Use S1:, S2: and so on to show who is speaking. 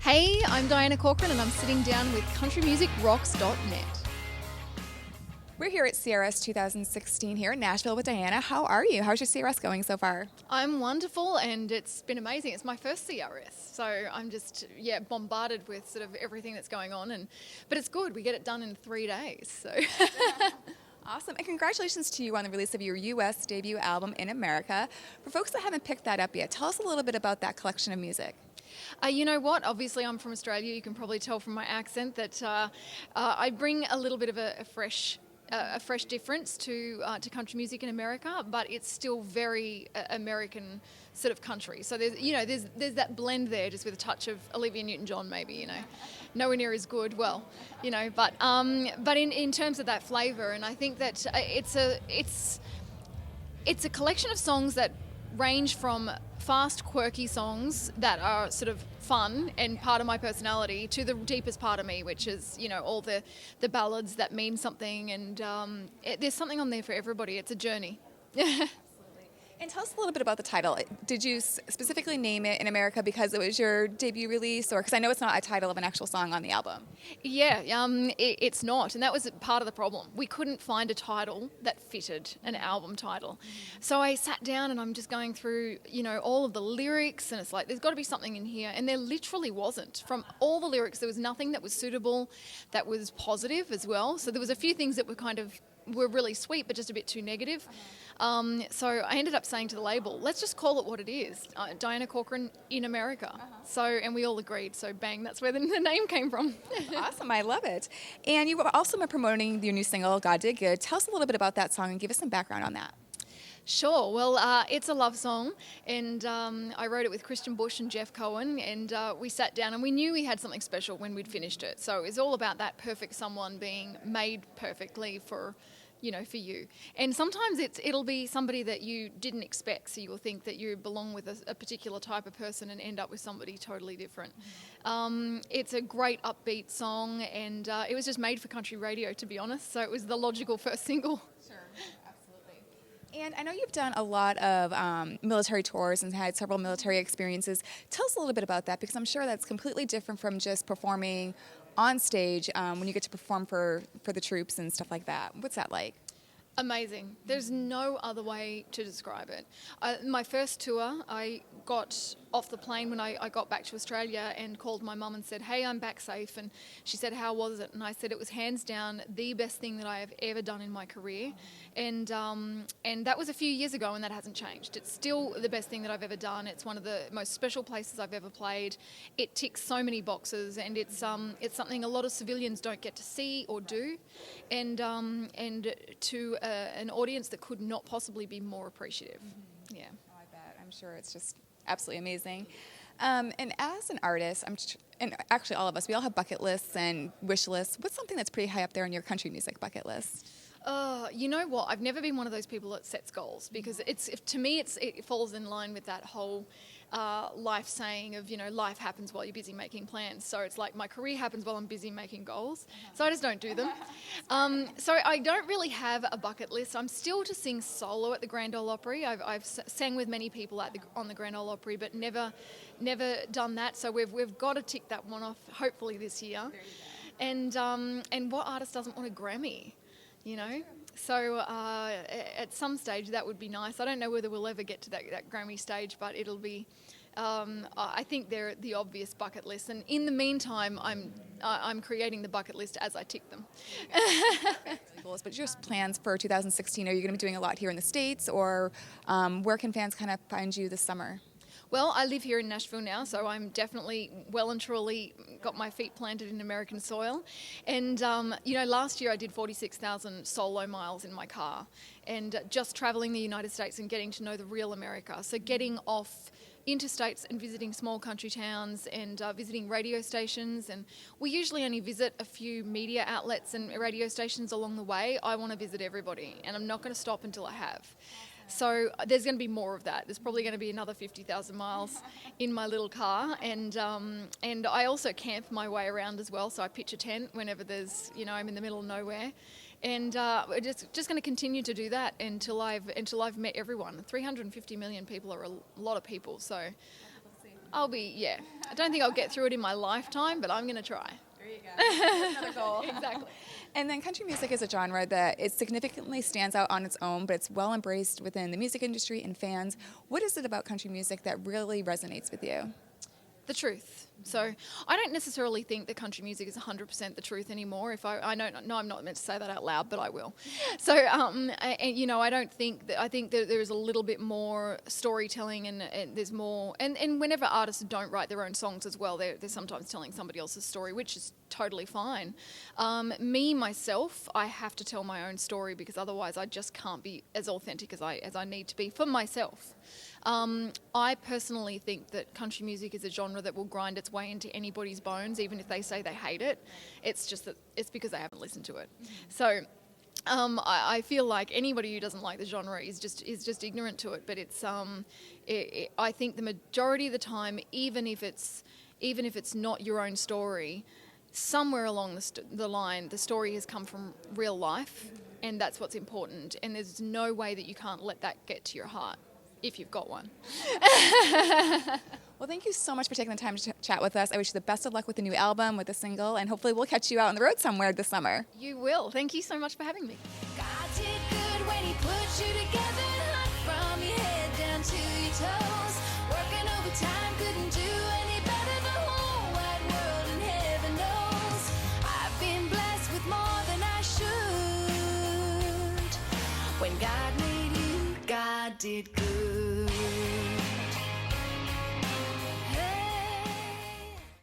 S1: Hey, I'm Dianna Corcoran and I'm sitting down with countrymusicrocks.net.
S2: We're here at CRS 2016 here in Nashville with Dianna. How are you? How's your CRS going so far?
S1: I'm wonderful and it's been amazing. It's my first CRS, so I'm just bombarded with sort of everything that's going on, but it's good. We get it done in 3 days. So
S2: Awesome, and congratulations to you on the release of your U.S. debut album in America. For folks that haven't picked that up yet, tell us a little bit about that collection of music.
S1: You know what? Obviously, I'm from Australia. You can probably tell from my accent that I bring a little bit of a fresh difference to country music in America, but it's still very American sort of country. So there's that blend there, just with a touch of Olivia Newton-John, maybe. Nowhere near as good. Well, but in terms of that flavour, and I think that it's a collection of songs that range from fast, quirky songs that are sort of fun and part of my personality to the deepest part of me, which is, all the ballads that mean something. And there's something on there for everybody. It's a journey.
S2: And tell us a little bit about the title. Did you specifically name it in America because it was your debut release, or because I know it's not a title of an actual song on the album?
S1: Yeah, it's not, and that was part of the problem. We couldn't find a title that fitted an album title. So I sat down and I'm just going through, all of the lyrics, and it's like, there's got to be something in here, and there literally wasn't. From all the lyrics, there was nothing that was suitable, that was positive as well. So there was a few things that were really sweet, but just a bit too negative. So I ended up saying to the label, let's just call it what it is, Dianna Corcoran in America. And we all agreed, so bang, that's where the name came from.
S2: Awesome, I love it. And you also been promoting your new single, God Did Good. Tell us a little bit about that song and give us some background on that.
S1: Sure. Well, it's a love song, and I wrote it with Christian Bush and Jeff Cohen, and we sat down and we knew we had something special when we'd finished it. So it was all about that perfect someone being made perfectly for you. And sometimes it'll be somebody that you didn't expect, so you'll think that you belong with a particular type of person and end up with somebody totally different. It's a great upbeat song, and it was just made for country radio, to be honest, so it was the logical first single.
S2: Sure. And I know you've done a lot of military tours and had several military experiences. Tell us a little bit about that, because I'm sure that's completely different from just performing on stage when you get to perform for the troops and stuff like that. What's that like?
S1: Amazing. There's no other way to describe it. My first tour, I got off the plane when I got back to Australia and called my mum and said, hey, I'm back safe. And she said, how was it? And I said, it was hands down the best thing that I have ever done in my career. And that was a few years ago, and that hasn't changed. It's still the best thing that I've ever done. It's one of the most special places I've ever played. It ticks so many boxes, and it's something a lot of civilians don't get to see or do. And to an audience that could not possibly be more appreciative. Yeah.
S2: Oh, I bet. I'm sure it's just absolutely amazing. And as an artist, and actually all of us, we all have bucket lists and wish lists. What's something that's pretty high up there on your country music bucket list?
S1: You know what? I've never been one of those people that sets goals, because to me it falls in line with that whole life saying of, life happens while you're busy making plans. So it's like my career happens while I'm busy making goals. So I just don't do them. So I don't really have a bucket list. I'm still to sing solo at the Grand Ole Opry. I've sang with many people on the Grand Ole Opry, but never done that. So we've got to tick that one off, hopefully this year. And what artist doesn't want a Grammy? So at some stage that would be nice. I don't know whether we'll ever get to that Grammy stage, but it'll be. I think they're the obvious bucket list, and in the meantime, I'm creating the bucket list as I tick them.
S2: But just plans for 2016? Are you going to be doing a lot here in the States, or where can fans kind of find you this summer?
S1: Well, I live here in Nashville now, so I'm definitely well and truly got my feet planted in American soil. And, last year I did 46,000 solo miles in my car, and just traveling the United States and getting to know the real America. So getting off interstates and visiting small country towns and visiting radio stations. And we usually only visit a few media outlets and radio stations along the way. I want to visit everybody, and I'm not going to stop until I have. So there's going to be more of that. There's probably going to be another 50,000 miles in my little car, and I also camp my way around as well. So I pitch a tent whenever I'm in the middle of nowhere, and we're just going to continue to do that until I've met everyone. 350 million people are a lot of people, so Yeah. I don't think I'll get through it in my lifetime, but I'm going to try.
S2: There you go. That's another goal.
S1: Exactly.
S2: And then country music is a genre that it significantly stands out on its own, but it's well embraced within the music industry and fans. What is it about country music that really resonates with you?
S1: The truth. So I don't necessarily think that country music is 100% the truth anymore. If I know I'm not meant to say that out loud, but I will. So and you know, I think that there is a little bit more storytelling and there's more and whenever artists don't write their own songs as well, they're sometimes telling somebody else's story, which is totally fine. Myself, I have to tell my own story because otherwise I just can't be as authentic as I need to be for myself. I personally think that country music is a genre that will grind its way into anybody's bones, even if they say they hate it. It's just that it's because they haven't listened to it. So I feel like anybody who doesn't like the genre is just ignorant to it. But it's I think the majority of the time, even if it's not your own story, somewhere along the line, the story has come from real life, and that's what's important. And there's no way that you can't let that get to your heart. If you've got one.
S2: Well, thank you so much for taking the time to chat with us. I wish you the best of luck with the new album, with the single, and hopefully we'll catch you out on the road somewhere this summer.
S1: You will. Thank you so much for having me.
S3: God did good when he put you together, hot from your head down to your toes. Working overtime, couldn't do any better. The whole wide world and heaven knows I've been blessed with more than I should. When God made you, God did good.